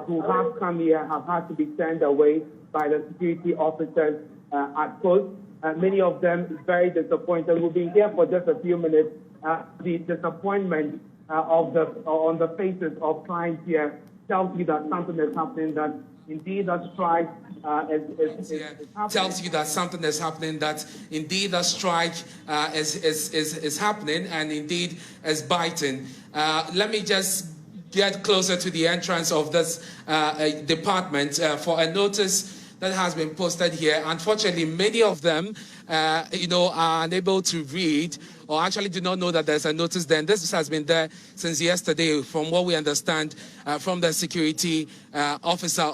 who have come here have had to be turned away by the security officers at post. Many of them very disappointed. We'll be here for just a few minutes. The disappointment on the faces of clients here tells you that something is happening, that indeed a strike is happening. Tells you that something is happening, that indeed a strike is happening and indeed is biting. Let me just get closer to the entrance of this department for a notice that has been posted here. Unfortunately, many of them, are unable to read or actually do not know that there's a notice there. And this has been there since yesterday, from what we understand from the security officer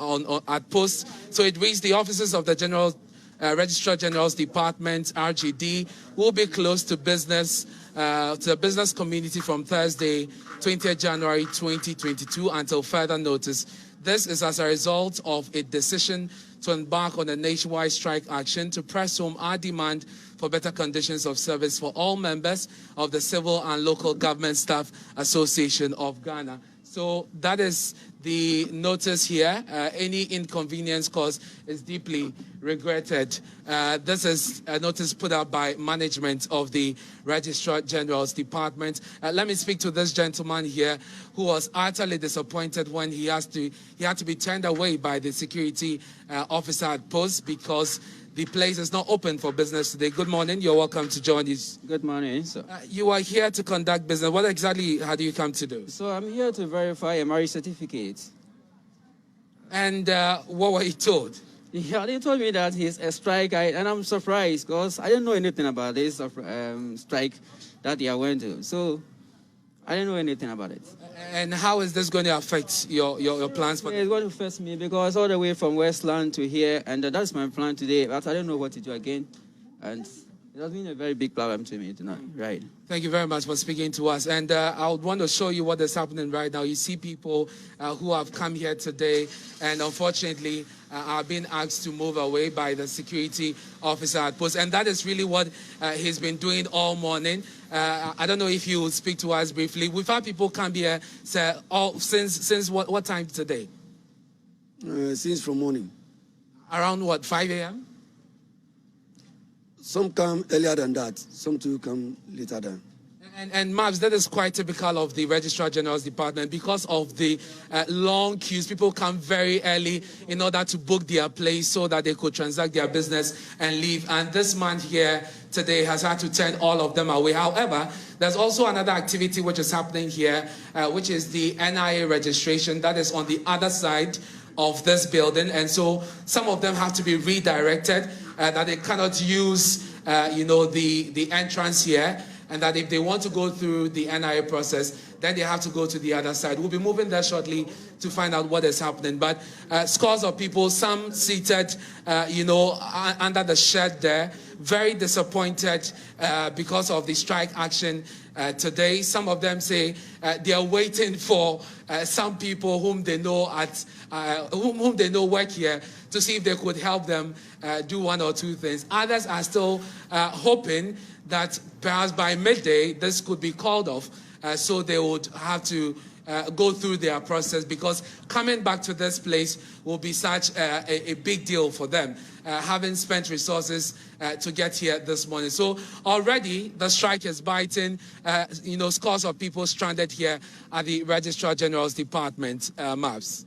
at post. So it reads, the offices of the Registrar General's Department, RGD, will be closed to business, to the business community from Thursday, 20th January 2022 until further notice. This is as a result of a decision to embark on a nationwide strike action to press home our demand for better conditions of service for all members of the Civil and Local Government Staff Association of Ghana. So that is the notice here. Any inconvenience caused is deeply regretted. This is a notice put out by management of the Registrar General's Department. Let me speak to this gentleman here who was utterly disappointed when he had to be turned away by the security officer at post because the place is not open for business today. Good morning. You're welcome to join us. Good morning. So, you are here to conduct business. What exactly have you come to do? So I'm here to verify a marriage certificate. And what were you told? Yeah, they told me that he's a strike, and I'm surprised because I didn't know anything about this strike that they are going to. So I didn't know anything about it. And how is this going to affect your plans? For it's going to affect me because all the way from Westland to here, and that's my plan today. But I don't know what to do again, and it has been a very big problem to me tonight. Right. Thank you very much for speaking to us. And I would want to show you what is happening right now. You see people who have come here today, and unfortunately are being asked to move away by the security officer at post. And that is really what he's been doing all morning. I don't know if you will speak to us briefly. We've had people come here since what time today? Since from morning. Around what, 5 a.m.? Some come earlier than that. Some too come later than. And Mavs, that is quite typical of the Registrar General's Department because of the long queues. People come very early in order to book their place so that they could transact their business and leave. And this man here today has had to turn all of them away. However, there's also another activity which is happening here, which is the NIA registration that is on the other side of this building. And so some of them have to be redirected, that they cannot use, the entrance here. And that if they want to go through the NIA process, then they have to go to the other side. We'll be moving there shortly to find out what is happening. But scores of people, some seated, under the shed there, very disappointed because of the strike action today. Some of them say they are waiting for some people whom they know whom they know work here to see if they could help them do one or two things. Others are still hoping that perhaps by midday this could be called off, so they would have to go through their process, because coming back to this place will be such a big deal for them, having spent resources to get here this morning. So already the strike is biting, scores of people stranded here at the Registrar General's Department, Mavs.